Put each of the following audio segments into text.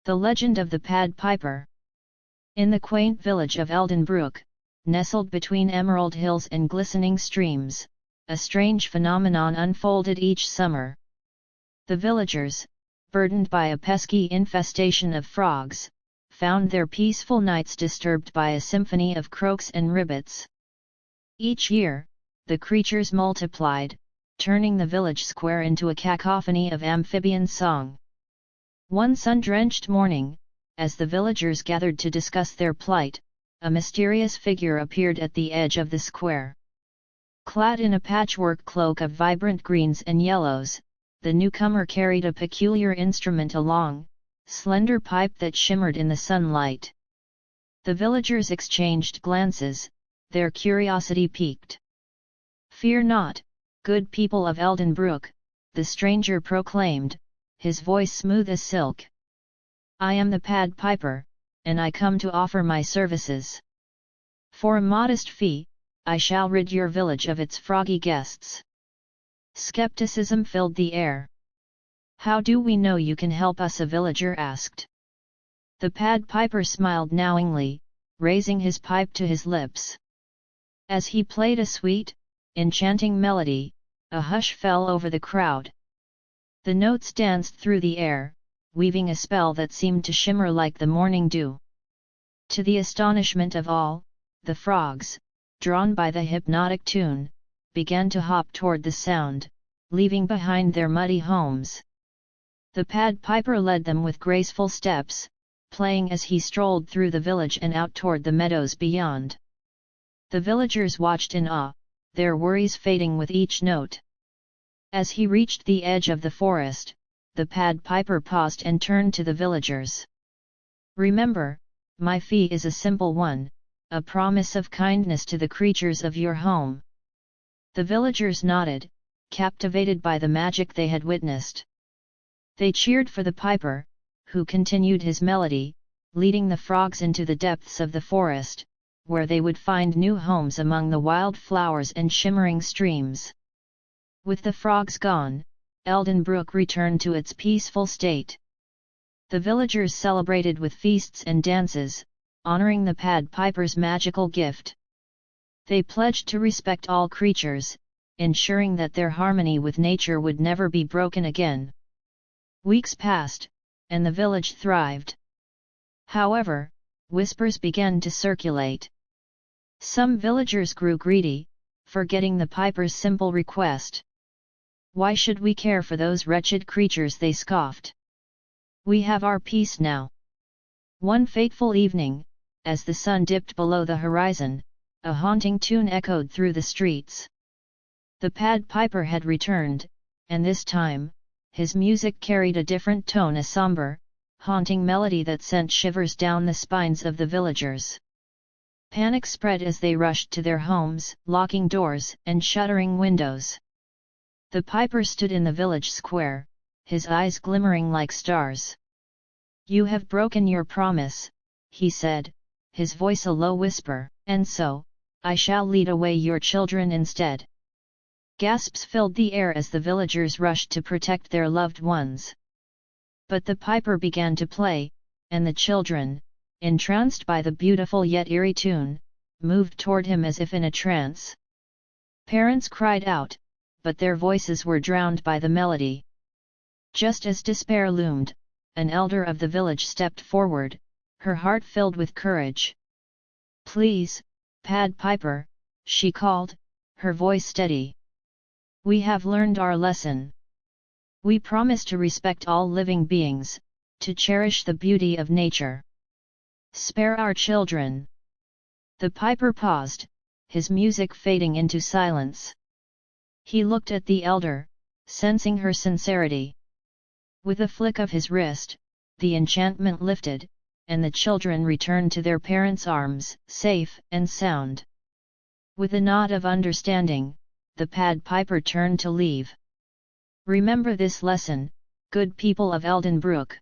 The legend of the Pad Piper. In the quaint village of Eldenbrook, nestled between emerald hills and glistening streams, a strange phenomenon unfolded each summer. The villagers, burdened by a pesky infestation of frogs, found their peaceful nights disturbed by a symphony of croaks and ribbits. Each year, the creatures multiplied, turning the village square into a cacophony of amphibian song. One sun-drenched morning, as the villagers gathered to discuss their plight, a mysterious figure appeared at the edge of the square. Clad in a patchwork cloak of vibrant greens and yellows, the newcomer carried a peculiar instrument, a long, slender pipe that shimmered in the sunlight. The villagers exchanged glances, their curiosity piqued. "Fear not, good people of Eldenbrook," the stranger proclaimed, his voice smooth as silk. "I am the Pad Piper, and I come to offer my services. For a modest fee, I shall rid your village of its froggy guests." Skepticism filled the air. "How do we know you can help us?" a villager asked. The Pad Piper smiled knowingly, raising his pipe to his lips. As he played a sweet, enchanting melody, a hush fell over the crowd. The notes danced through the air, weaving a spell that seemed to shimmer like the morning dew. To the astonishment of all, the frogs, drawn by the hypnotic tune, began to hop toward the sound, leaving behind their muddy homes. The Pad Piper led them with graceful steps, playing as he strolled through the village and out toward the meadows beyond. The villagers watched in awe, their worries fading with each note. As he reached the edge of the forest, the Pad Piper paused and turned to the villagers. "Remember, my fee is a simple one, a promise of kindness to the creatures of your home." The villagers nodded, captivated by the magic they had witnessed. They cheered for the piper, who continued his melody, leading the frogs into the depths of the forest, where they would find new homes among the wild flowers and shimmering streams. With the frogs gone, Eldenbrook returned to its peaceful state. The villagers celebrated with feasts and dances, honoring the Pad Piper's magical gift. They pledged to respect all creatures, ensuring that their harmony with nature would never be broken again. Weeks passed, and the village thrived. However, whispers began to circulate. Some villagers grew greedy, forgetting the piper's simple request. "Why should we care for those wretched creatures?" they scoffed. "We have our peace now." One fateful evening, as the sun dipped below the horizon, a haunting tune echoed through the streets. The Pad Piper had returned, and this time, his music carried a different tone, a somber, haunting melody that sent shivers down the spines of the villagers. Panic spread as they rushed to their homes, locking doors and shuttering windows. The piper stood in the village square, his eyes glimmering like stars. "You have broken your promise," he said, his voice a low whisper, "and so, I shall lead away your children instead." Gasps filled the air as the villagers rushed to protect their loved ones. But the piper began to play, and the children, entranced by the beautiful yet eerie tune, moved toward him as if in a trance. Parents cried out, but their voices were drowned by the melody. Just as despair loomed, an elder of the village stepped forward, her heart filled with courage. "Please, Pad Piper," she called, her voice steady. "We have learned our lesson. We promise to respect all living beings, to cherish the beauty of nature. Spare our children." The piper paused, his music fading into silence. He looked at the elder, sensing her sincerity. With a flick of his wrist, the enchantment lifted, and the children returned to their parents' arms, safe and sound. With a nod of understanding, the Pad Piper turned to leave. "Remember this lesson, good people of Eldenbrook.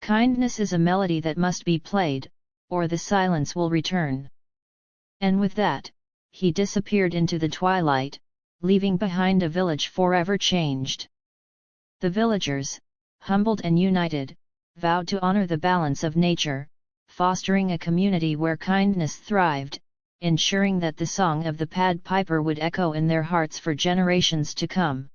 Kindness is a melody that must be played, or the silence will return." And with that, he disappeared into the twilight, leaving behind a village forever changed. The villagers, humbled and united, vowed to honor the balance of nature, fostering a community where kindness thrived, ensuring that the song of the Pied Piper would echo in their hearts for generations to come.